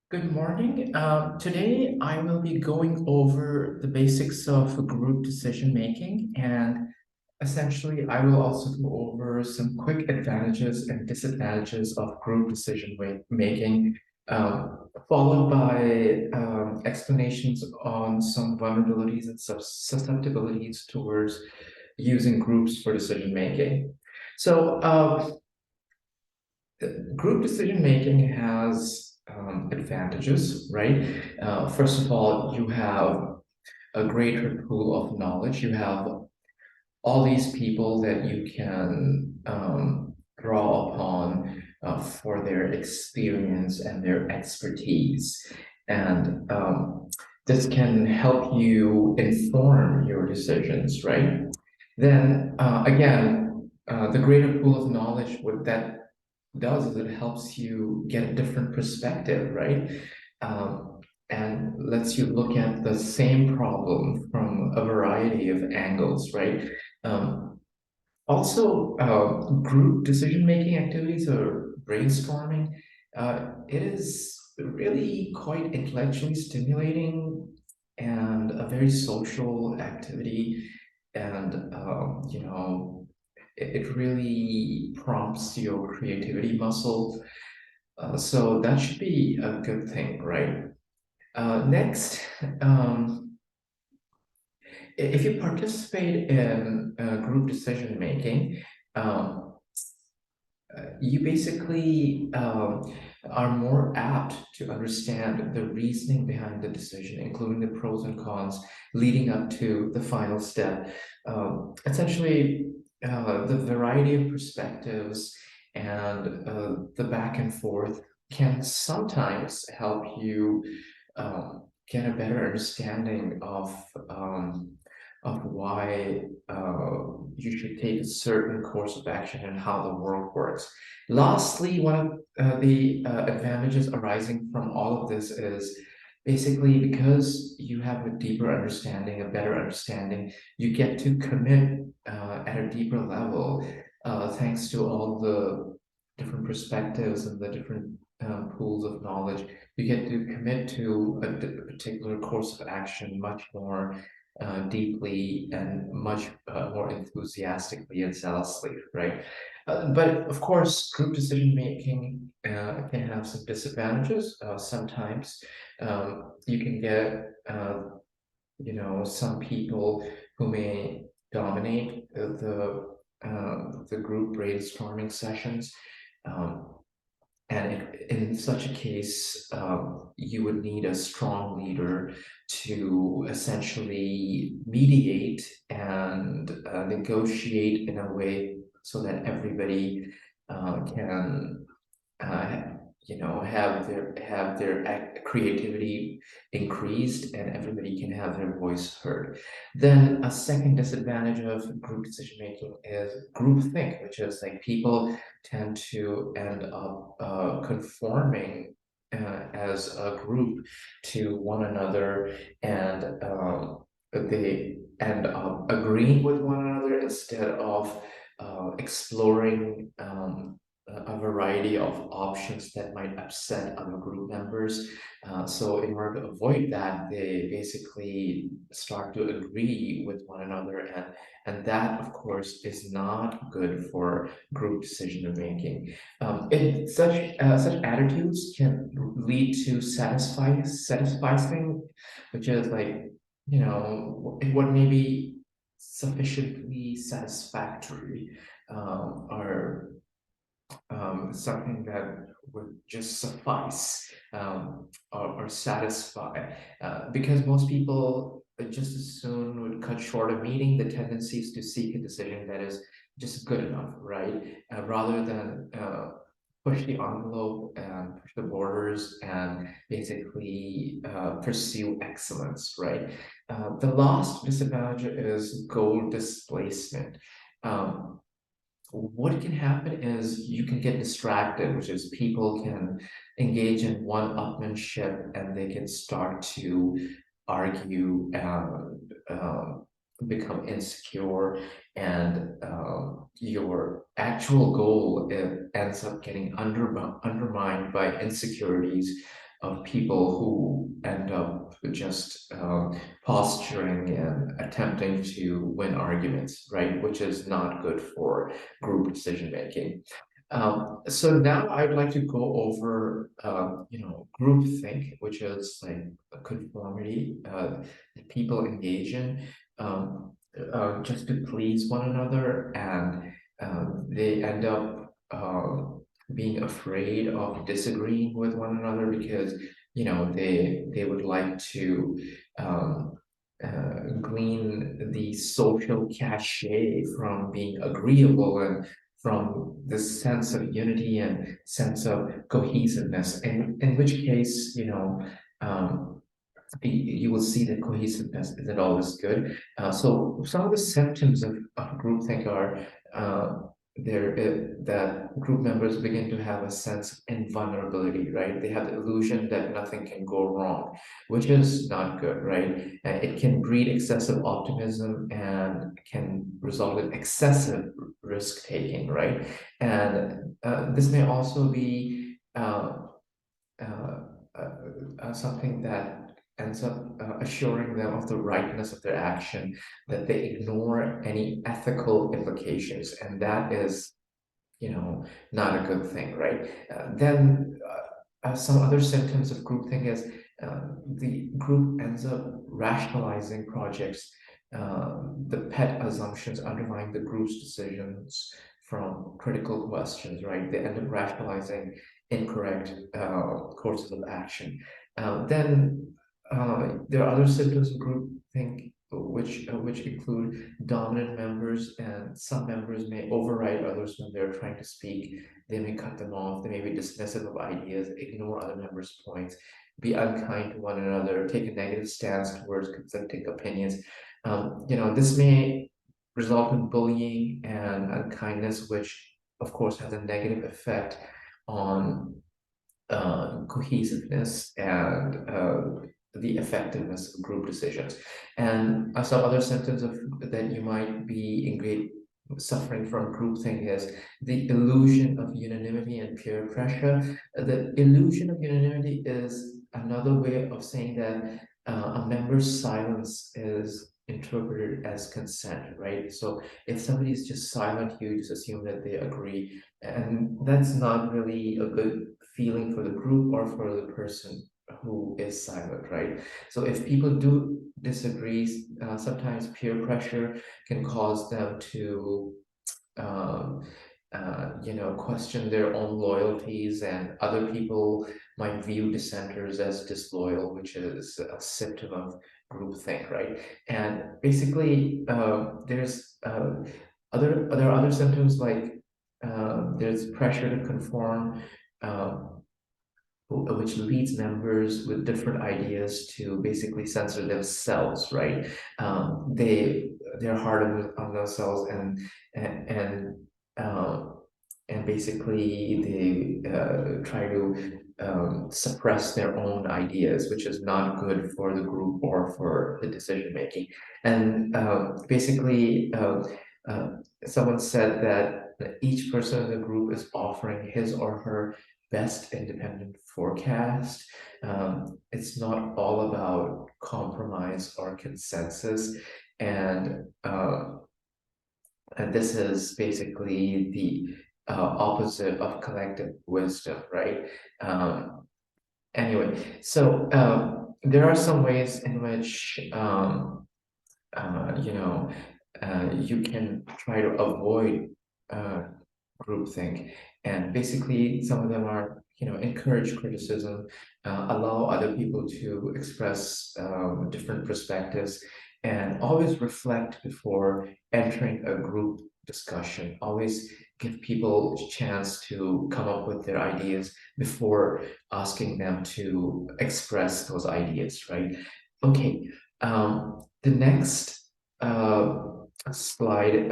Good morning. Today I will be going over the basics of group decision making, and essentially I will also go over some quick advantages and disadvantages of group decision making, followed by explanations on some vulnerabilities and susceptibilities towards using groups for decision making. So, group decision making has advantages, right? First of all, you have a greater pool of knowledge. You have all these people that you can draw upon for their experience and their expertise. And this can help you inform your decisions, right? Then again, the greater pool of knowledge would that does is it helps you get a different perspective, right? And lets you look at the same problem from a variety of angles, right? Um, Group decision-making activities or brainstorming, it is really quite intellectually stimulating and a very social activity. And, it really prompts your creativity muscle. So that should be a good thing, right? Next, um, if you participate in group decision making, um, you basically are more apt to understand the reasoning behind the decision, including the pros and cons leading up to the final step. Essentially, the variety of perspectives and the back and forth can sometimes help you get a better understanding of why you should take a certain course of action and how the world works. Lastly, one of the advantages arising from all of this is basically because you have a deeper understanding, a better understanding, you get to commit at a deeper level, thanks to all the different perspectives and the different pools of knowledge. You get to commit to a particular course of action much more deeply and much more enthusiastically and zealously, right? But of course, group decision making can have some disadvantages. Sometimes you can get, some people who may dominate the group brainstorming sessions. Um, and in such a case, you would need a strong leader to essentially mediate and negotiate in a way so that everybody can uh, have their creativity increased and everybody can have their voice heard. Then a second disadvantage of group decision making is groupthink, which is like people tend to end up conforming as a group to one another, and they end up agreeing with one another instead of exploring a variety of options that might upset other group members. So in order to avoid that, they basically start to agree with one another, and that, of course, is not good for group decision making. Such attitudes can lead to satisficing, which is like, what may be sufficiently satisfactory, or something that would just suffice, or satisfy. Because most people just as soon would cut short a meeting. The tendency is to seek a decision that is just good enough, right? Rather than push the envelope and push the borders and basically pursue excellence, right? The last disadvantage is goal displacement. Um, what can happen is you can get distracted, which is people can engage in one-upmanship and they can start to argue and become insecure, and your actual goal ends up getting undermined by insecurities of people who end up just posturing and attempting to win arguments, right? Which is not good for group decision making. So now I'd like to go over, groupthink, which is like a conformity that people engage in just to please one another, and they end up being afraid of disagreeing with one another because they would like to um, glean the social cachet from being agreeable and from this sense of unity and sense of cohesiveness. And in which case, um, you will see that cohesiveness isn't always good. So some of the symptoms of groupthink are that group members begin to have a sense of invulnerability, right? They have the illusion that nothing can go wrong, which is not good, right? And it can breed excessive optimism and can result in excessive risk taking, right? And this may also be uh, something that ends up assuring them of the rightness of their action, that they ignore any ethical implications, and that is, not a good thing, right? Then some other symptoms of groupthink is the group ends up rationalizing projects, the pet assumptions underlying the group's decisions from critical questions, right? They end up rationalizing incorrect courses of action. Then there are other symptoms of groupthink, which include dominant members, and some members may override others when they're trying to speak. They may cut them off. They may be dismissive of ideas, ignore other members' points, be unkind to one another, take a negative stance towards conflicting opinions. This may result in bullying and unkindness, which of course has a negative effect on cohesiveness and the effectiveness of group decisions. And some other symptoms of that you might be in great suffering from groupthink is the illusion of unanimity and peer pressure. The illusion of unanimity is another way of saying that a member's silence is interpreted as consent, right? So if somebody is just silent, you just assume that they agree, and that's not really a good feeling for the group or for the person who is silent, right? So if people do disagree, sometimes peer pressure can cause them to um, question their own loyalties, and other people might view dissenters as disloyal, which is a symptom of groupthink, right? And basically, there are other symptoms like there's pressure to conform, um, which leads members with different ideas to basically censor themselves, right? They're hard on themselves, and and uh, and basically they try to suppress their own ideas, which is not good for the group or for the decision making. And basically, uh, someone said that each person in the group is offering his or her best independent forecast. It's not all about compromise or consensus, and this is basically the opposite of collective wisdom, right? Anyway, so there are some ways in which you can try to avoid uh, groupthink. And basically, some of them are, encourage criticism, allow other people to express different perspectives, and always reflect before entering a group discussion. Always give people a chance to come up with their ideas before asking them to express those ideas, right? Okay, the next slide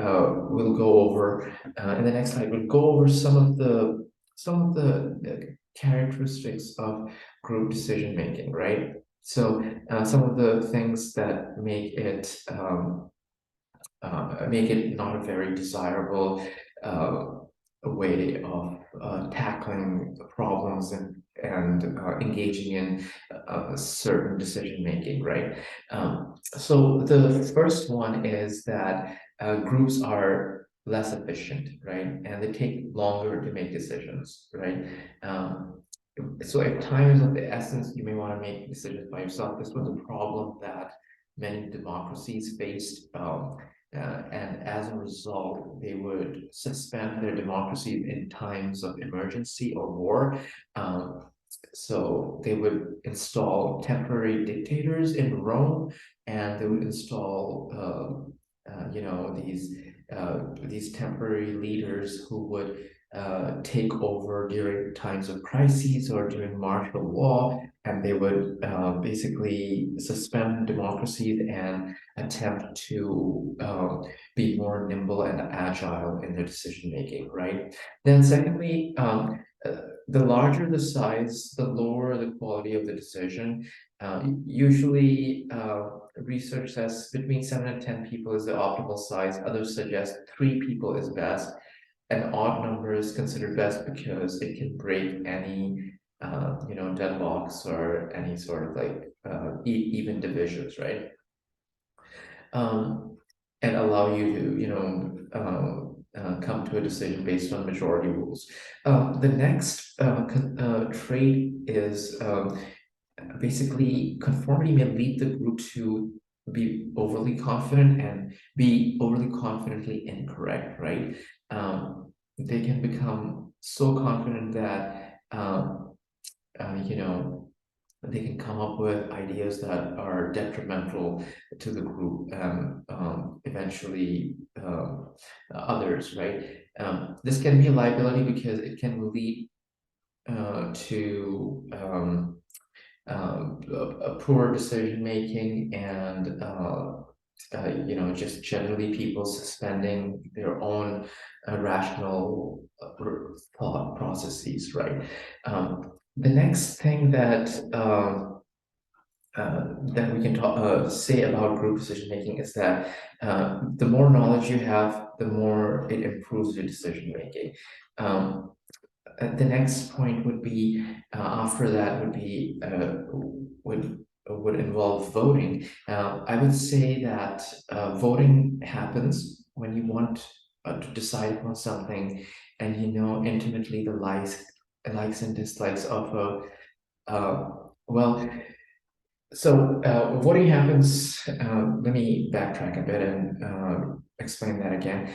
we'll go over in the next slide we'll go over some of the characteristics of group decision making, right? So some of the things that make it not a very desirable uh, way of tackling problems and engaging in certain decision making, right? So the first one is that groups are less efficient, right? And they take longer to make decisions, right? Um, so if time is of the essence, you may want to make decisions by yourself. This was a problem that many democracies faced. And as a result, they would suspend their democracy in times of emergency or war. Um, so they would install temporary dictators in Rome, and they would install, these temporary leaders who would take over during times of crises or during martial law, and they would basically suspend democracies and attempt to be more nimble and agile in their decision making, right? Then, secondly, the larger the size, the lower the quality of the decision. Usually, research says between 7 and 10 people is the optimal size. Others suggest 3 people is best. An odd number is considered best because it can break any deadlocks or any sort of like even divisions, right? um, and allow you to, come to a decision based on majority rules. The next trait is basically conformity may lead the group to be overly confident and be overly confidently incorrect, right? They can become so confident that you know they can come up with ideas that are detrimental to the group, eventually others, right? This can be a liability because it can lead to a poor decision making and just generally people suspending their own rational thought processes, right? The next thing that we can say about group decision making is that the more knowledge you have, the more it improves your decision making. Um, the next point would be after that would involve voting. I would say that voting happens when you want to decide upon something, and you know intimately the likes and dislikes of a well. So voting happens. Let me backtrack a bit and explain that again.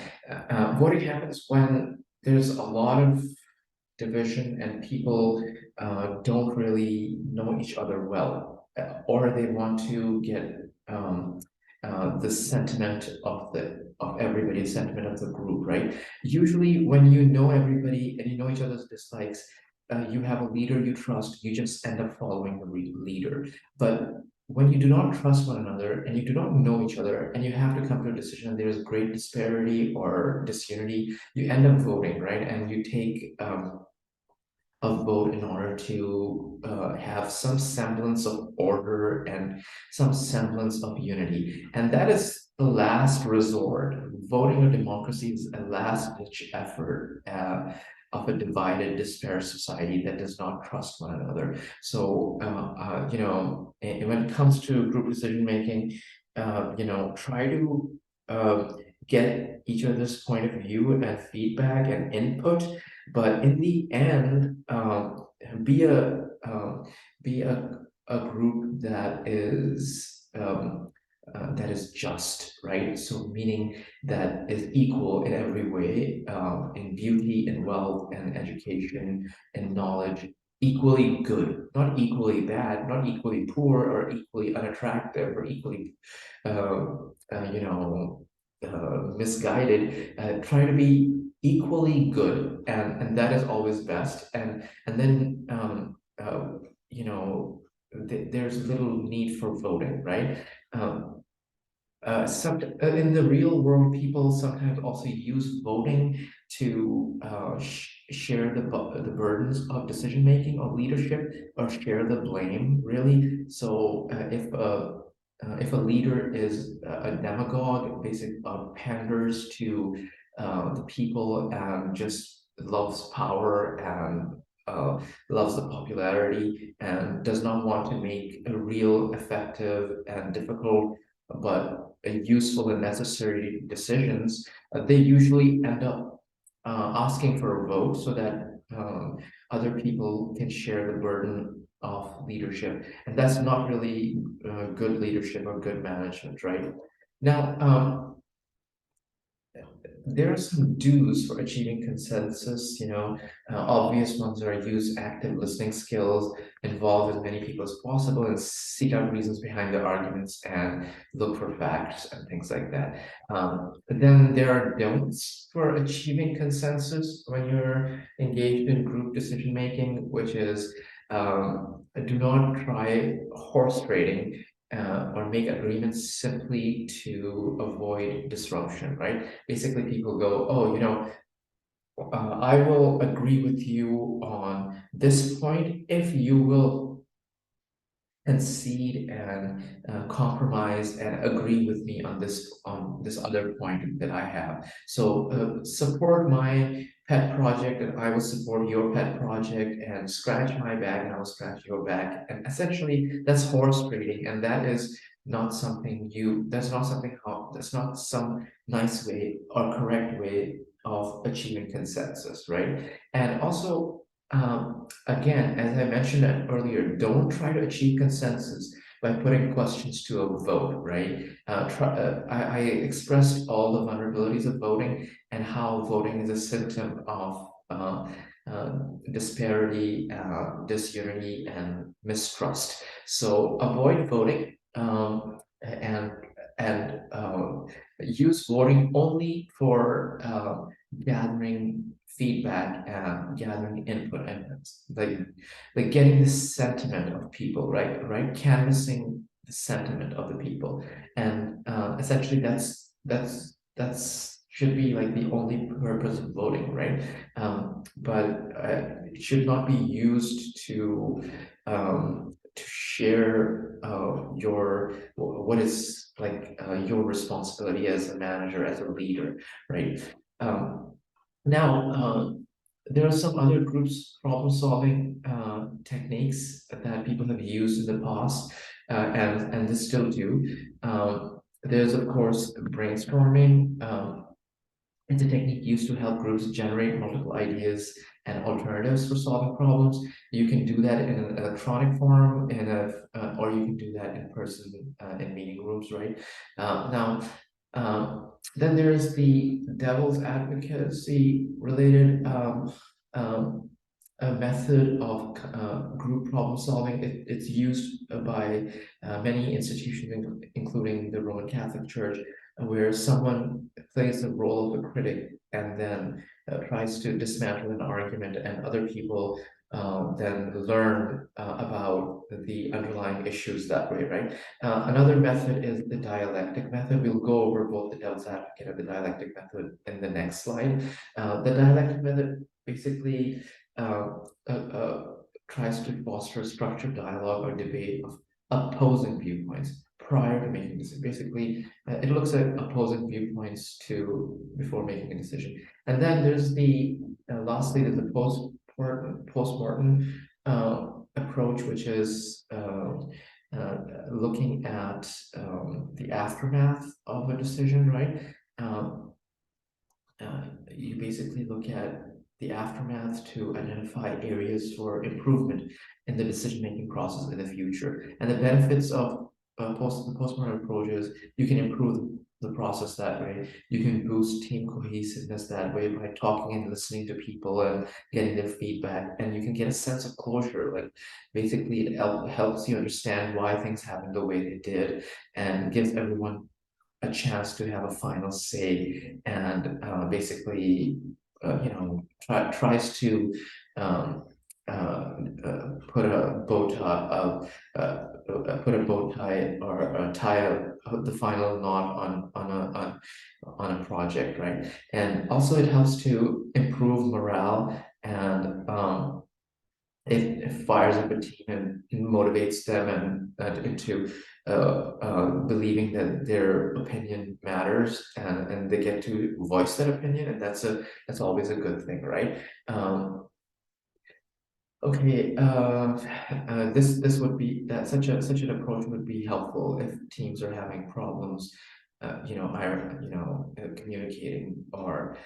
Voting happens when there's a lot of division and people don't really know each other well, or they want to get the sentiment of everybody, sentiment of the group, right? Usually, when you know everybody and you know each other's dislikes, you have a leader you trust, you just end up following the leader. But when you do not trust one another and you do not know each other and you have to come to a decision and there's great disparity or disunity, you end up voting, right? And you take a vote in order to have some semblance of order and some semblance of unity. And that is the last resort. Voting or democracy is a last ditch effort of a divided, disparate society that does not trust one another. So, when it comes to group decision making, try to get each other's point of view and feedback and input, but in the end, be a be a group that is just, right? So meaning that is equal in every way, in beauty, in wealth, and education, and knowledge, equally good, not equally bad, not equally poor, or equally unattractive, or equally, uh, you know, misguided. Try to be equally good, and that is always best. And then there's little need for voting, right? Um, in the real world, people sometimes also use voting to share the burdens of decision making or leadership, or share the blame, really. So if a leader is a demagogue, basically panders to the people and just loves power and loves the popularity and does not want to make a real effective and difficult but useful and necessary decisions, they usually end up asking for a vote so that other people can share the burden of leadership. And that's not really good leadership or good management, right? Now, there are some do's for achieving consensus, obvious ones are use active listening skills, involve as many people as possible, and seek out reasons behind the arguments and look for facts and things like that. But then there are don'ts for achieving consensus when you're engaged in group decision making, which is do not try horse trading or make agreements simply to avoid disruption, right? Basically, people go, oh, I will agree with you on this point if you will concede and compromise and agree with me on this other point that I have. So support my pet project and I will support your pet project, and scratch my back and I will scratch your back. And essentially that's horse trading, and that is not something that's not some nice way or correct way of achieving consensus, right? And also again, as I mentioned earlier, don't try to achieve consensus by putting questions to a vote, right? I expressed all the vulnerabilities of voting and how voting is a symptom of disparity, disunity, and mistrust. So avoid voting and use voting only for gathering feedback and gathering input, and like getting the sentiment of people, right, canvassing the sentiment of the people. And essentially that's should be like the only purpose of voting, right? But it should not be used to share your what is like your responsibility as a manager, as a leader, right? um, Now, there are some other groups problem solving techniques that people have used in the past, and they still do. There's of course brainstorming. It's a technique used to help groups generate multiple ideas and alternatives for solving problems. You can do that in an electronic form, or you can do that in person in meeting rooms, right? Now, then there's the devil's advocacy related a method of group problem solving. It's used by many institutions, including the Roman Catholic Church, where someone plays the role of a critic and then tries to dismantle an argument, and other people then learn about the underlying issues that way, right? Another method is the dialectic method. We'll go over both the devil's advocate and the dialectic method in the next slide. The dialectic method basically uh, uh, uh, tries to foster structured dialogue or debate of opposing viewpoints prior to making a decision. Basically, it looks at opposing viewpoints to before making a decision. And then there's lastly, there's the postmortem approach, which is looking at the aftermath of a decision, right? Um, you basically look at the aftermath to identify areas for improvement in the decision-making process in the future. And the benefits of postmortem approaches, you can improve the process that way. You can boost team cohesiveness that way by talking and listening to people and getting their feedback. And you can get a sense of closure. Like basically, it helps you understand why things happened the way they did, and gives everyone a chance to have a final say, and basically tries to um, put a bow tie or tie the final knot on a project, right? And also it helps to improve morale, and it it fires up a team and motivates them into believing that their opinion matters, and they get to voice that opinion, and that's always a good thing, right? Okay, this would be that such an approach would be helpful if teams are having problems, communicating, or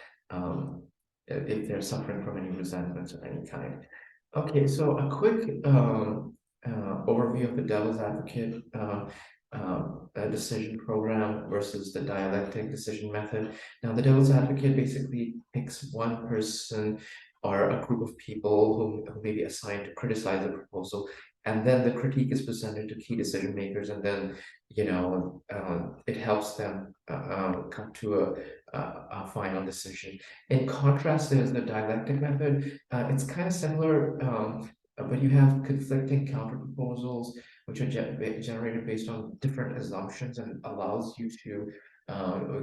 if they're suffering from any resentments of any kind. Okay, so a quick overview of the devil's advocate decision program versus the dialectic decision method. Now, the devil's advocate basically picks one person or a group of people who may be assigned to criticize the proposal, and then the critique is presented to key decision makers, and then it helps them come to a final decision. In contrast, there's the dialectic method. It's kind of similar, but you have conflicting counter proposals, which are generated based on different assumptions, and allows you to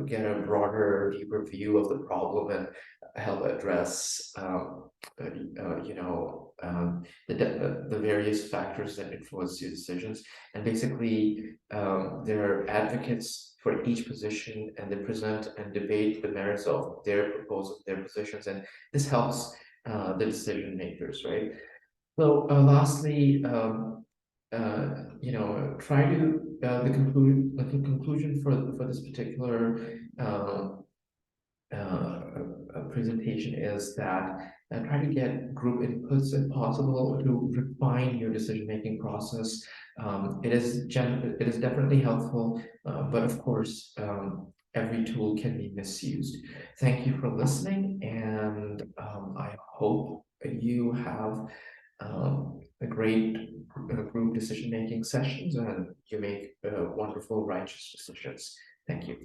get a broader, deeper view of the problem and help address the various factors that influence your decisions. And basically, there are advocates for each position, and they present and debate the merits of their proposals, their positions, and this helps the decision makers, right? So lastly, try to the conclusion for this particular presentation is that try to get group inputs if possible to refine your decision-making process. It is definitely helpful, but of course, every tool can be misused. Thank you for listening, and I hope you have a great group decision-making sessions, and you make wonderful, righteous decisions. Thank you.